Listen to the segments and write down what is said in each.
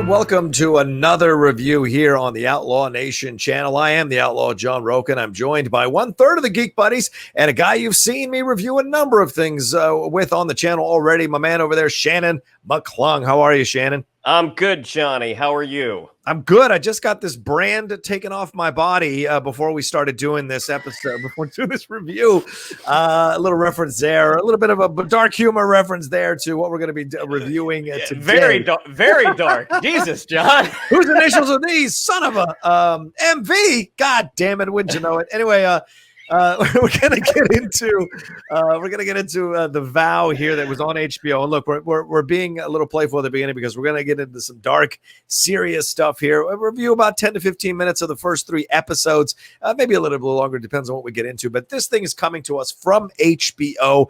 and welcome to another review here on the Outlaw Nation channel. I am the Outlaw John Rocha, and I'm joined by 1/3 of the Geek Buddies and a guy you've seen me review a number of things with on the channel already, my man over there, Shannon McClung. How are you, Shannon? I'm good, Johnny. How are you? I'm good. I just got this brand taken off my body before we started doing this episode, before doing this review. A little reference there, a little bit of a dark humor reference there to what we're going to be reviewing today. Very dark. Jesus, John. Whose initials are these? Son of a MV. God damn it! Wouldn't you know it? Anyway, we're gonna get into the Vow here that was on HBO. And look, we're being a little playful at the beginning because we're gonna get into some dark, serious stuff here. We'll review about 10 to 15 minutes of the first 3 episodes, maybe a little bit longer, depends on what we get into. But this thing is coming to us from HBO,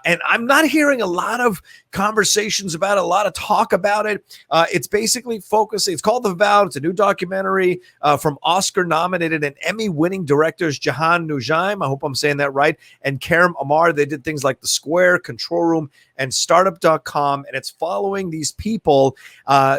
and I'm not hearing a lot of conversations about it, a lot of talk about it. It's basically focusing. It's called The Vow. It's a new documentary from Oscar-nominated and Emmy-winning directors Jehane, Noujaim, I hope I'm saying that right, and Karim, Amer. They did things like The Square, Control Room, and Startup.com, and it's following these people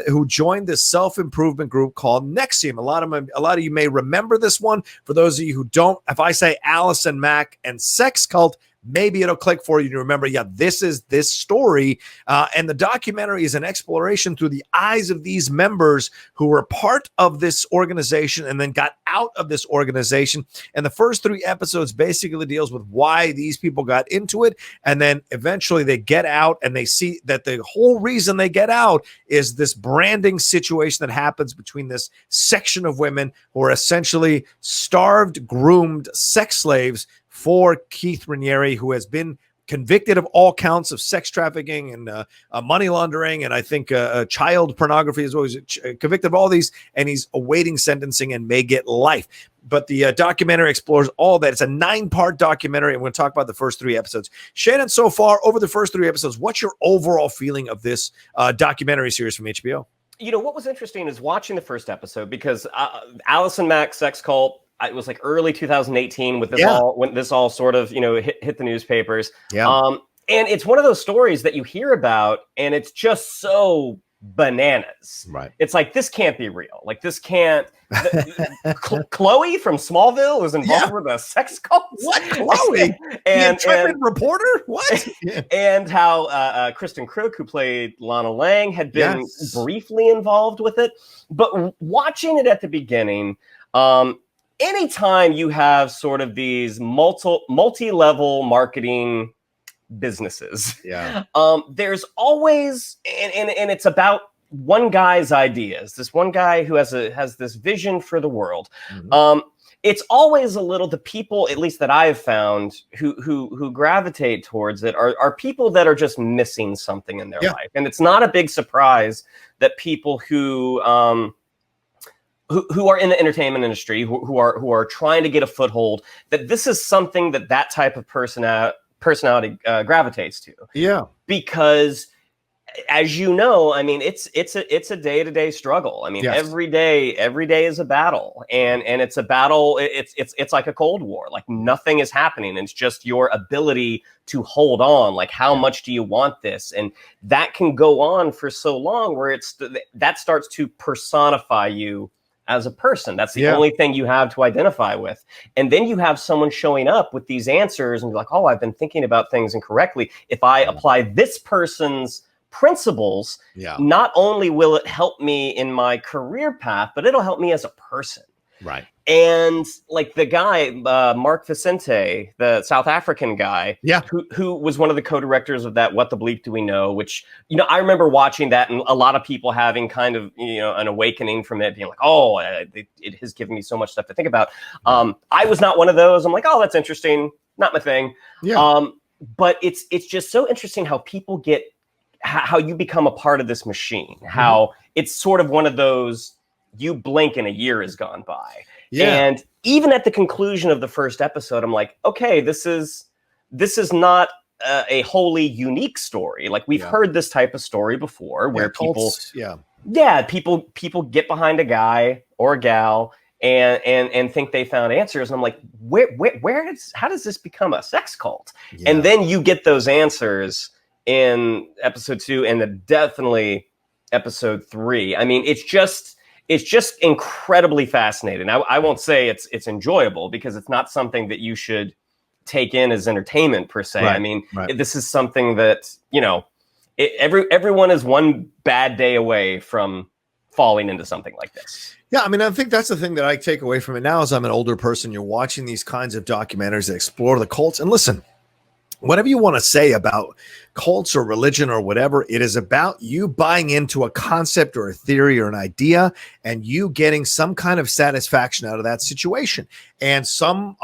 who joined this self-improvement group called NXIVM. A lot of you may remember this one. For those of you who don't, if I say Allison Mack and Sex Cult, maybe it'll click for you to remember, yeah, this is this story. And the documentary is an exploration through the eyes of these members who were part of this organization and then got out of this organization. And the first 3 episodes basically deals with why these people got into it. And then eventually they get out and they see that the whole reason they get out is this branding situation that happens between this section of women who are essentially starved, groomed sex slaves for Keith Raniere, who has been convicted of all counts of sex trafficking and money laundering, and I think child pornography is always convicted of all these, and he's awaiting sentencing and may get life. But the documentary explores all that. It's a 9-part documentary, and we're going to talk about the first 3 episodes. Shannon, so far, over the first 3 episodes, what's your overall feeling of this documentary series from HBO? You know, what was interesting is watching the first episode, because Allison Mack, Sex Cult, it was like early 2018 with this when this all sort of, you know, hit the newspapers. Yeah. And it's one of those stories that you hear about and it's just so bananas. Right. It's like, this can't be real. Like, this can't. Chloe from Smallville was involved with a sex cult. What? Chloe? And the intrepid reporter? What? And how Kristen Crook, who played Lana Lang, had been briefly involved with it. But watching it at the beginning, anytime you have sort of these multi-level marketing businesses, there's always, and it's about one guy's ideas. This one guy who has this vision for the world. Mm-hmm. It's always a little, the people, at least that I've found, who gravitate towards it are people that are just missing something in their life, and it's not a big surprise that people who are in the entertainment industry, who are trying to get a foothold, that this is something that type of personality gravitates to. Yeah, because as you know, I mean, it's a day-to-day struggle. I mean, every day is a battle, and it's a battle. It's like a Cold War. Like, nothing is happening. It's just your ability to hold on. Like, how much do you want this? And that can go on for so long, where that starts to personify you as a person. That's the only thing you have to identify with. And then you have someone showing up with these answers and be like, oh, I've been thinking about things incorrectly. If I apply this person's principles, not only will it help me in my career path, but it'll help me as a person. Right. And like the guy, Mark Vicente, the South African guy, who was one of the co-directors of that What the Bleep Do We Know, which, you know, I remember watching that and a lot of people having kind of, you know, an awakening from it, being like, oh, it has given me so much stuff to think about. I was not one of those. I'm like, oh, that's interesting. Not my thing. Yeah. But it's just so interesting how people how you become a part of this machine, how it's sort of one of those, you blink and a year has gone by. Yeah. And even at the conclusion of the first episode, I'm like, okay, this is not a wholly unique story. Like, we've heard this type of story before, where people get behind a guy or a gal and think they found answers. And I'm like, how does this become a sex cult? And then you get those answers in episode 2, and definitely episode 3. I mean, it's just incredibly fascinating. I won't say it's enjoyable, because it's not something that you should take in as entertainment per se. Right, I mean, right. this is something that, everyone is one bad day away from falling into something like this. Yeah, I mean, I think that's the thing that I take away from it now. As I'm an older person, you're watching these kinds of documentaries that explore the cults. And listen, whatever you want to say about cults or religion or whatever, it is about you buying into a concept or a theory or an idea, and you getting some kind of satisfaction out of that situation. And some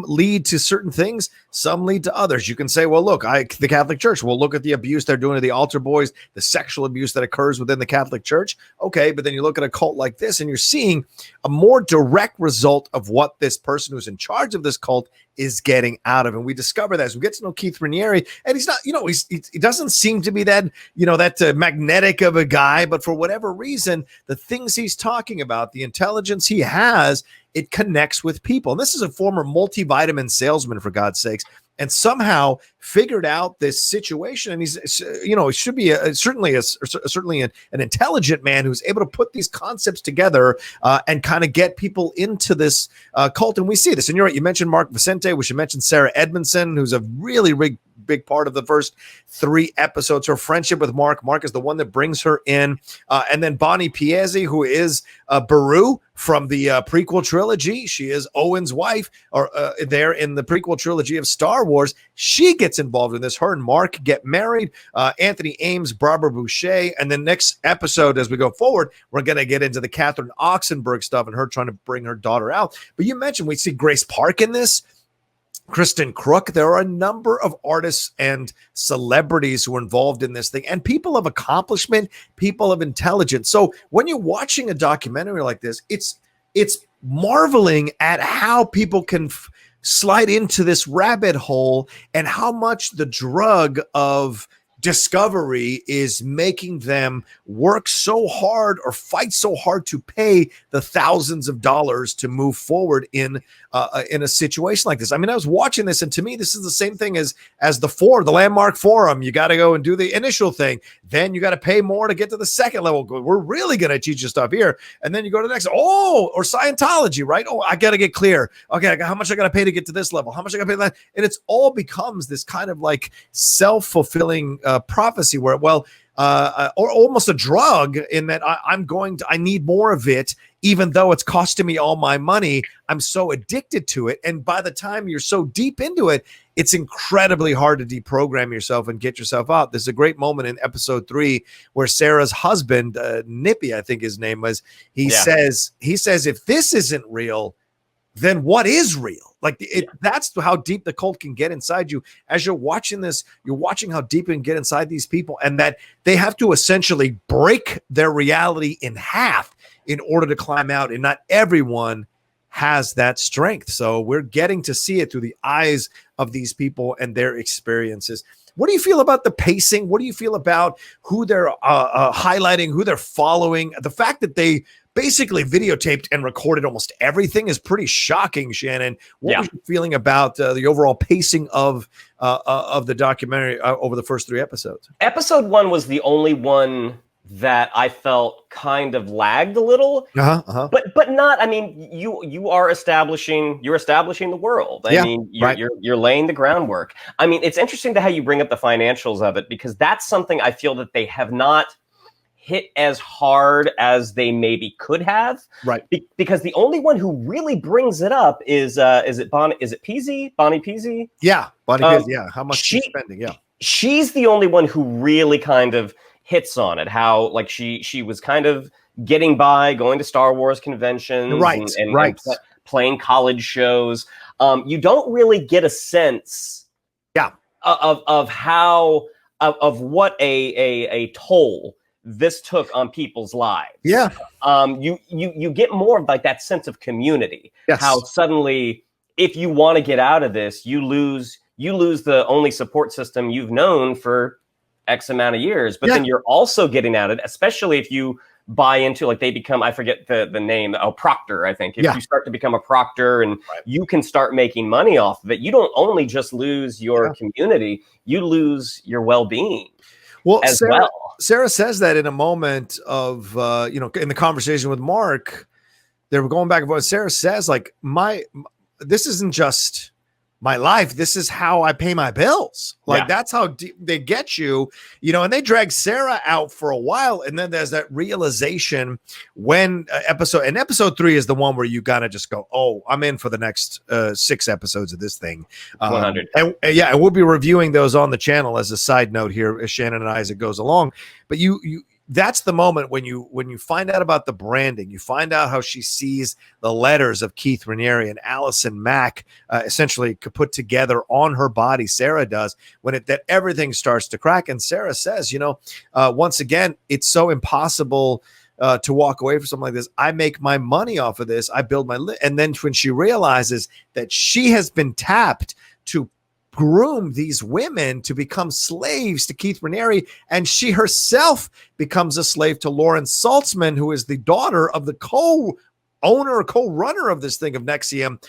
lead to certain things, some lead to others. You can say, well, look, the Catholic Church, well, look at the abuse they're doing to the altar boys, the sexual abuse that occurs within the Catholic Church. Okay, but then you look at a cult like this, and you're seeing a more direct result of what this person who's in charge of this cult is getting out of. And we discover that as we get to know Keith Raniere, and he's not, he doesn't seem to be that, that magnetic of a guy, but for whatever reason, the things he's talking about, the intelligence he has, it connects with people. And this is a former multivitamin salesman, for God's sakes, and somehow figured out this situation. And he's, he should be certainly an intelligent man who's able to put these concepts together and kind of get people into this cult. And we see this. And you're right. You mentioned Mark Vicente. We should mention Sarah Edmondson, who's a really big part of the first 3 episodes. Her friendship with Mark is the one that brings her in. And then Bonnie Piazzi, who is Beru from the prequel trilogy. She is Owen's wife, or there in the prequel trilogy of Star Wars. She gets involved in this. Her and Mark get married. Anthony Ames, Barbara Boucher. And then next episode, as we go forward, we're going to get into the Catherine Oxenberg stuff and her trying to bring her daughter out. But you mentioned we see Grace Park in this. Kristen Crook. There are a number of artists and celebrities who are involved in this thing, and people of accomplishment, people of intelligence. So when you're watching a documentary like this, it's marveling at how people can slide into this rabbit hole, and how much the drug of discovery is making them work so hard or fight so hard to pay the thousands of dollars to move forward in a situation like this. I mean, I was watching this, and to me, this is the same thing as the Landmark Forum. You got to go and do the initial thing. Then you got to pay more to get to the second level. We're really going to teach you stuff here. And then you go to the next, or Scientology, right? Oh, I got to get clear. Okay, how much I got to pay to get to this level? How much I got to pay that? And it's all becomes this kind of like self-fulfilling prophecy where, or almost a drug, in that I need more of it, even though it's costing me all my money. I'm so addicted to it. And by the time you're so deep into it, it's incredibly hard to deprogram yourself and get yourself out. There's a great moment in episode 3 where Sarah's husband, Nippy, I think his name was, he says, if this isn't real, then what is real? That's how deep the cult can get inside you. As you're watching this, you're watching how deep it can get inside these people, and that they have to essentially break their reality in half in order to climb out. And not everyone has that strength. So we're getting to see it through the eyes of these people and their experiences. What do you feel about the pacing? What do you feel about who they're highlighting, who they're following? The fact that they basically videotaped and recorded almost everything is pretty shocking, Shannon. What was you feeling about the overall pacing of the documentary over the first 3 episodes? Episode 1 was the only one that I felt kind of lagged a little, but not. I mean, you are establishing the world. I mean, you're laying the groundwork. I mean, it's interesting to how you bring up the financials of it, because that's something I feel that they have not hit as hard as they maybe could have. Right. Because the only one who really brings it up is it Bonnie Peasy? Yeah, Bonnie Peasy. Yeah. How much she's spending? Yeah. She's the only one who really kind of hits on it. How like she was kind of getting by, going to Star Wars conventions, and playing college shows. You don't really get a sense, of how what a toll this took on people's lives. Yeah. You get more of like that sense of community. Yes. How suddenly, if you want to get out of this, you lose the only support system you've known for X amount of years. But then you're also getting at it, especially if you buy into, like, they become, I forget the name, proctor, I think. If you start to become a proctor and you can start making money off of it, you don't only just lose your community, you lose your well-being. Well, Sarah says that in a moment of, in the conversation with Mark, they were going back and forth. Sarah says, like, this isn't just my life. This is how I pay my bills. Like, that's how deep they get you, and they drag Sarah out for a while. And then there's that realization when episode 3 is the one where you gotta just go, oh, I'm in for the next 6 episodes of this thing. 100. And we'll be reviewing those on the channel as a side note here, as Shannon and I, as it goes along. But that's the moment when you find out about the branding, you find out how she sees the letters of Keith Raniere and Allison Mack essentially put together on her body. Sarah does, that everything starts to crack. And Sarah says, once again, it's so impossible to walk away from something like this. I make my money off of this. I build and then when she realizes that she has been tapped to groom these women to become slaves to Keith Raniere, and she herself becomes a slave to Lauren Saltzman, who is the daughter of the co-owner or co-runner of this thing of NXIVM,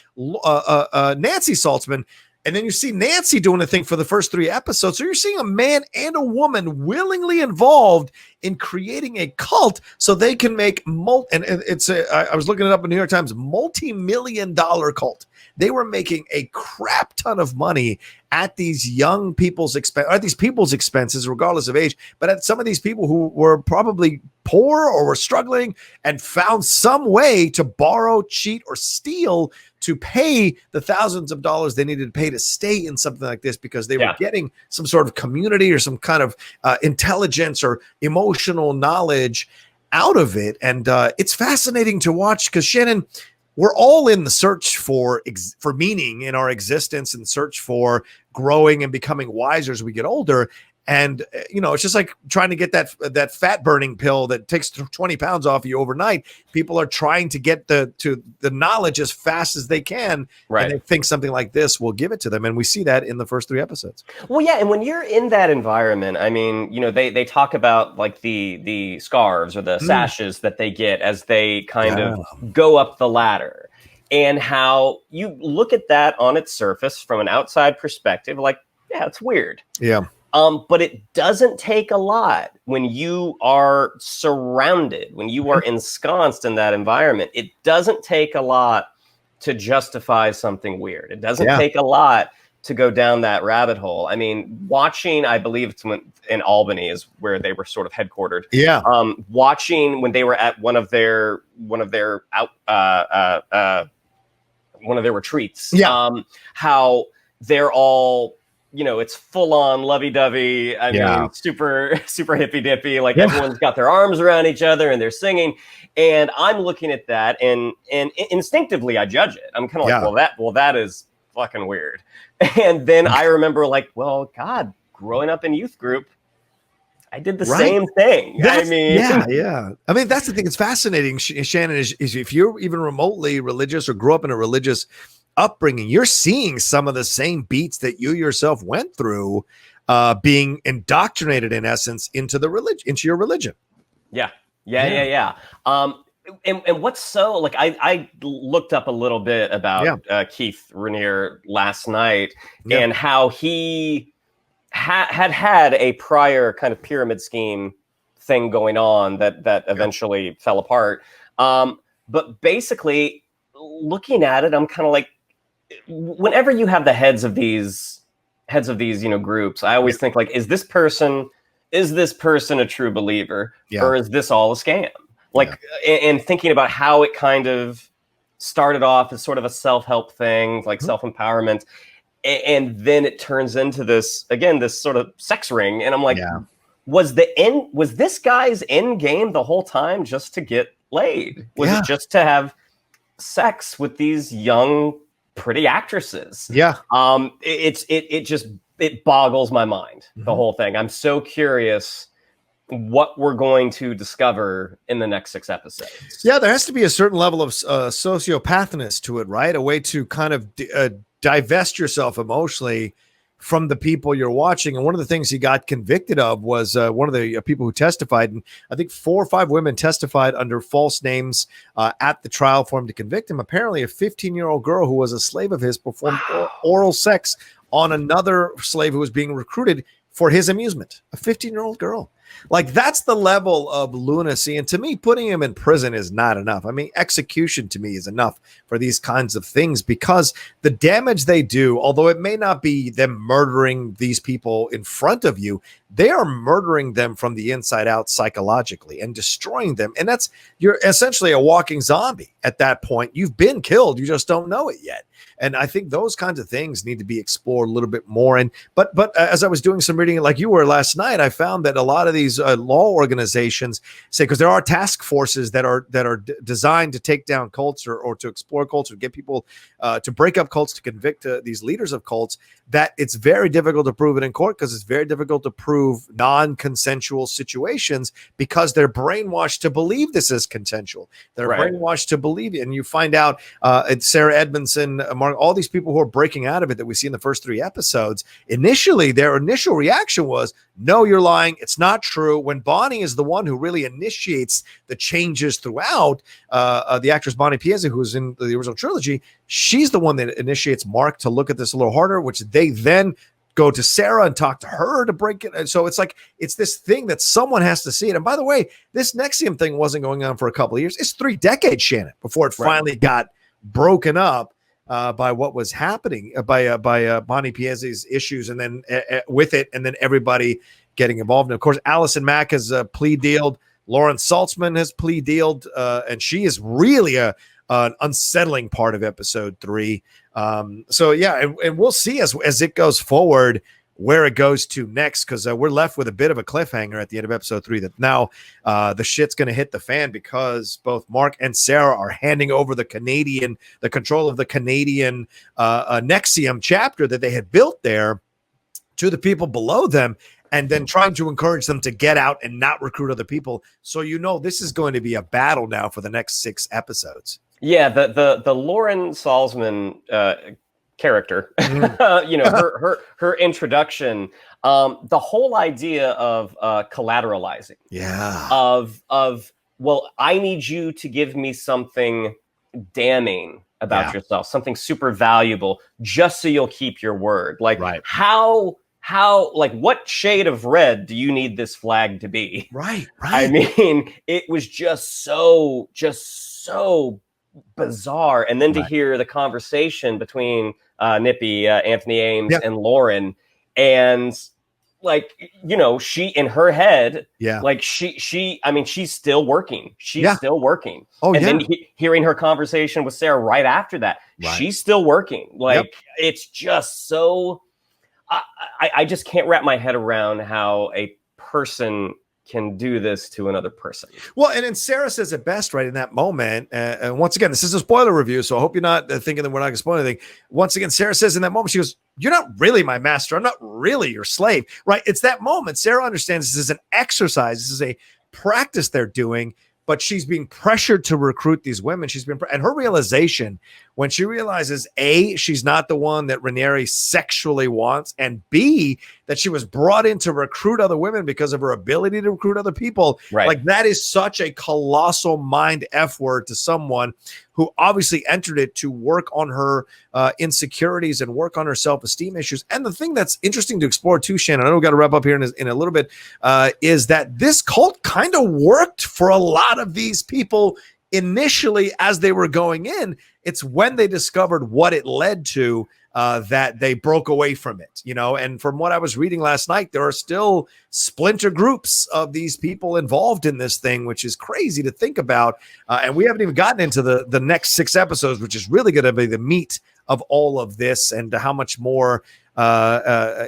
Nancy Saltzman. And then you see Nancy doing a thing for the first 3 episodes. So you're seeing a man and a woman willingly involved in creating a cult so they can make I was looking it up in the New York Times, multi-million-dollar cult. They were making a crap ton of money at these young people's expenses, regardless of age, but at some of these people who were probably poor or were struggling and found some way to borrow, cheat, or steal to pay the thousands of dollars they needed to pay to stay in something like this, because they were getting some sort of community or some kind of intelligence or emotional knowledge out of it. And it's fascinating to watch, because Shannon, we're all in the search for meaning in our existence and search for growing and becoming wiser as we get older. And, it's just like trying to get that fat burning pill that takes 20 pounds off you overnight. People are trying to get to the knowledge as fast as they can. Right. And they think something like this will give it to them. And we see that in the first 3 episodes. Well, yeah. And when you're in that environment, I mean, they talk about like the scarves or the sashes that they get as they kind of go up the ladder, and how you look at that on its surface from an outside perspective, like, yeah, it's weird. Yeah. But it doesn't take a lot when you are surrounded, when you are ensconced in that environment. It doesn't take a lot to justify something weird. It doesn't take a lot to go down that rabbit hole. I mean, watching, I believe it's in Albany is where they were sort of headquartered. Yeah. Watching when they were at one of their retreats. Yeah. How they're all, it's full on lovey-dovey. I mean, super, super hippy-dippy. Like everyone's got their arms around each other and they're singing. And I'm looking at that and instinctively I judge it. I'm kind of like, well, that is fucking weird. And then I remember like, well, God, growing up in youth group, I did the same thing. I mean, I mean, that's the thing. It's fascinating, Shannon, is if you're even remotely religious or grew up in a religious upbringing, you're seeing some of the same beats that you yourself went through, being indoctrinated in essence into your religion. Yeah. And what's so like, I looked up a little bit about Keith Raniere last night and how he had a prior kind of pyramid scheme thing going on that eventually fell apart. But basically looking at it, I'm kind of like, whenever you have the heads of these groups, I always think like, is this person a true believer or is this all a scam? Like, and thinking about how it kind of started off as sort of a self-help thing, like self-empowerment. And then it turns into this sort of sex ring. And I'm like, was this guy's end game the whole time just to get laid? Was it just to have sex with these young, pretty actresses? Yeah. It boggles my mind, the whole thing. I'm so curious what we're going to discover in the next 6 episodes. Yeah, there has to be a certain level of sociopathness to it, right? A way to kind of divest yourself emotionally from the people you're watching. And one of the things he got convicted of was one of the people who testified, and I think 4 or 5 women testified under false names at the trial for him to convict him. Apparently a 15-year-old girl who was a slave of his performed oral sex on another slave who was being recruited for his amusement. A 15-year-old girl. Like, that's the level of lunacy. And to me, putting him in prison is not enough. I mean, execution to me is enough for these kinds of things, because the damage they do, although it may not be them murdering these people in front of you, they are murdering them from the inside out psychologically and destroying them. And you're essentially a walking zombie at that point. You've been killed. You just don't know it yet. And I think those kinds of things need to be explored a little bit more. And but as I was doing some reading, like you were last night, I found that a lot of these law organizations say, because there are task forces that are designed to take down cults or to explore cults, or get people to break up cults, to convict these leaders of cults, that it's very difficult to prove it in court, because it's very difficult to prove non-consensual situations, because they're brainwashed to believe this is consensual. They're brainwashed to believe it. And you find out Sarah Edmondson, all these people who are breaking out of it that we see in the first 3 episodes, initially their initial reaction was, no, you're lying, it's not true. When Bonnie is the one who really initiates the changes throughout, the actress Bonnie Piazza, who's in the original trilogy, she's the one that initiates Mark to look at this a little harder, which they then go to Sarah and talk to her to break it. And so it's like, it's this thing that someone has to see it. And by the way, this NXIVM thing wasn't going on for a couple of years. It's 3 decades, Shannon, before it finally got broken up by what was happening, by Bonnie Piazza's issues, and then with it, and then everybody getting involved. And of course, Allison Mack has plea dealed. Lauren Saltzman has plea dealed, and she is really an unsettling part of episode 3. So yeah, and we'll see as it goes forward where it goes to next, because we're left with a bit of a cliffhanger at the end of episode 3 that now the shit's going to hit the fan, because both Mark and Sarah are handing over the control of the Canadian NXIVM chapter that they had built there to the people below them, and then trying to encourage them to get out and not recruit other people. So this is going to be a battle now for the next 6 episodes. Yeah, the Lauren Salzman character, her introduction, the whole idea of collateralizing, of well, I need you to give me something damning about yourself, something super valuable, just so you'll keep your word. Like, how, like, what shade of red do you need this flag to be? Right. I mean, it was just so bizarre. And then to hear the conversation between Nippy, Anthony Ames, and Lauren, and like, she in her head, like I mean, she's still working. She's still working. Then hearing her conversation with Sarah right after that, she's still working. Like, it's just so, I just can't wrap my head around how a person can do this to another person. Well, and then Sarah says it best right in that moment. And once again, this is a spoiler review, so I hope you're not thinking that we're not going to spoil anything. Once again, Sarah says in that moment, she goes, "You're not really my master. I'm not really your slave." Right? It's that moment. Sarah understands this is an exercise. This is a practice they're doing, but she's being pressured to recruit these women. And her realization when she realizes, A, she's not the one that Raniere sexually wants, and B, that she was brought in to recruit other women because of her ability to recruit other people. Like, that is such a colossal mind F word to someone who obviously entered it to work on her insecurities and work on her self-esteem issues. And the thing that's interesting to explore too, Shannon, I know we've got to wrap up here in a little bit, is that this cult kind of worked for a lot of these people initially as they were going in. It's when they discovered what it led to that they broke away from it, and from what I was reading last night, there are still splinter groups of these people involved in this thing, which is crazy to think about. And we haven't even gotten into the next 6 episodes, which is really going to be the meat of all of this, and how much more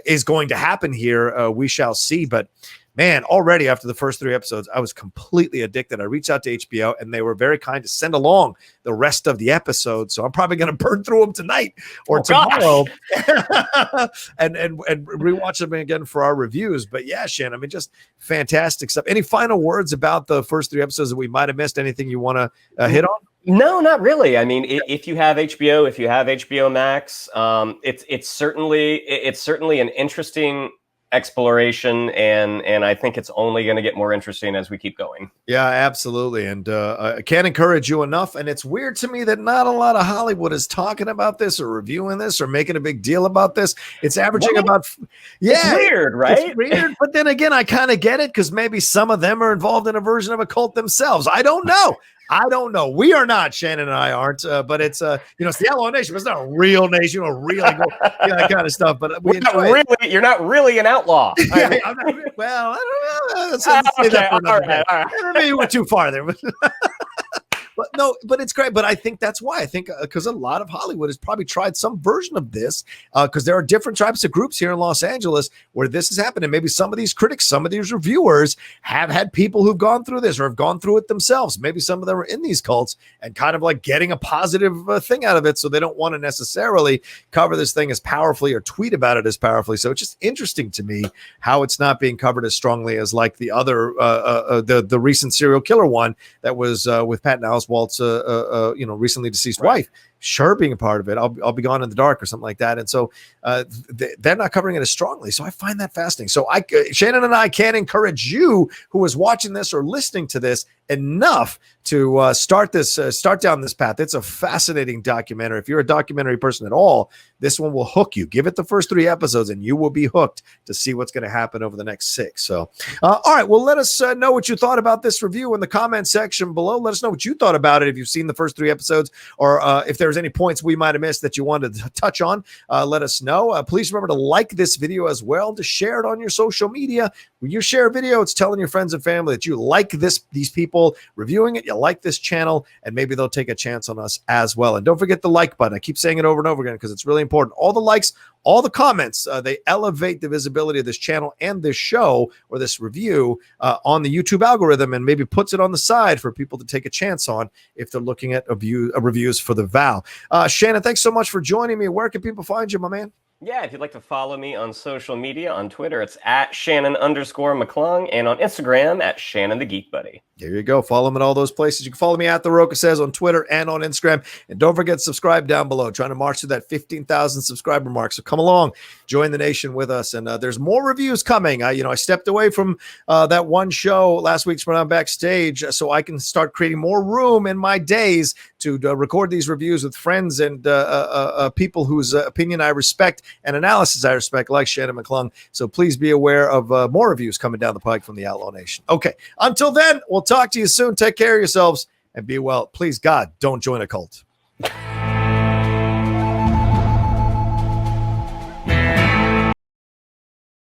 is going to happen here. We shall see. But man, already after the first 3 episodes, I was completely addicted. I reached out to HBO, and they were very kind to send along the rest of the episodes. So I'm probably going to burn through them tonight or tomorrow and rewatch them again for our reviews. But yeah, Shannon, I mean, just fantastic stuff. Any final words about the first 3 episodes that we might have missed? Anything you want to hit on? No, not really. I mean, if you have HBO, if you have HBO Max, it's certainly an interesting exploration, and I think it's only going to get more interesting as we keep going. Yeah, absolutely. And I can't encourage you enough. And it's weird to me that not a lot of Hollywood is talking about this or reviewing this or making a big deal about this. It's averaging about, it's weird, right? It's weird. But then again, I kind of get it, because maybe some of them are involved in a version of a cult themselves. I don't know. We are not. Shannon and I aren't. But it's it's the Outlaw Nation. But it's not a real nation or really that kind of stuff. But you're not really an outlaw. Yeah, well, I don't know. Let's say that for another day. All right. Maybe we're too far there. But it's great. But I think that's why. I think because a lot of Hollywood has probably tried some version of this, because there are different types of groups here in Los Angeles where this has happened. And maybe some of these critics, some of these reviewers have had people who've gone through this or have gone through it themselves. Maybe some of them are in these cults and kind of like getting a positive thing out of it. So they don't want to necessarily cover this thing as powerfully or tweet about it as powerfully. So it's just interesting to me how it's not being covered as strongly as like the other, the recent serial killer one that was with Patton Oswalt's, recently deceased wife, sure being a part of it. I'll be gone in the dark or something like that. And so they're not covering it as strongly. So I find that fascinating. So Shannon and I can't encourage you who is watching this or listening to this enough to start down this path. It's a fascinating documentary. If you're a documentary person at all, this one will hook you. Give it the first 3 episodes and you will be hooked to see what's going to happen over the next 6. So, all right. Well, let us know what you thought about this review in the comment section below. Let us know what you thought about it if you've seen the first 3 episodes, or if there's any points we might have missed that you wanted to touch on. Let us know. Please remember to like this video as well, to share it on your social media. When you share a video, it's telling your friends and family that you like these people reviewing it, you like this channel, and maybe they'll take a chance on us as well. And don't forget the like button. I keep saying it over and over again because it's really important. All the likes, all the comments, they elevate the visibility of this channel and this show or this review on the YouTube algorithm, and maybe puts it on the side for people to take a chance on if they're looking at reviews for the vow. Shannon, thanks so much for joining me. Where can people find you, my man? Yeah, if you'd like to follow me on social media, on Twitter, it's at Shannon_McClung, and on Instagram at Shannon the Geek Buddy. There you go. Follow him at all those places. You can follow me at The Rocha Says on Twitter and on Instagram. And don't forget to subscribe down below. Trying to march to that 15,000 subscriber mark. So come along, join the nation with us. And there's more reviews coming. I stepped away from that one show last week when I'm backstage, so I can start creating more room in my days to record these reviews with friends and people whose opinion I respect and analysis I respect, like Shannon McClung. So please be aware of more reviews coming down the pike from the Outlaw Nation. Okay, until then, we'll talk to you soon. Take care of yourselves and be well. Please, God, don't join a cult.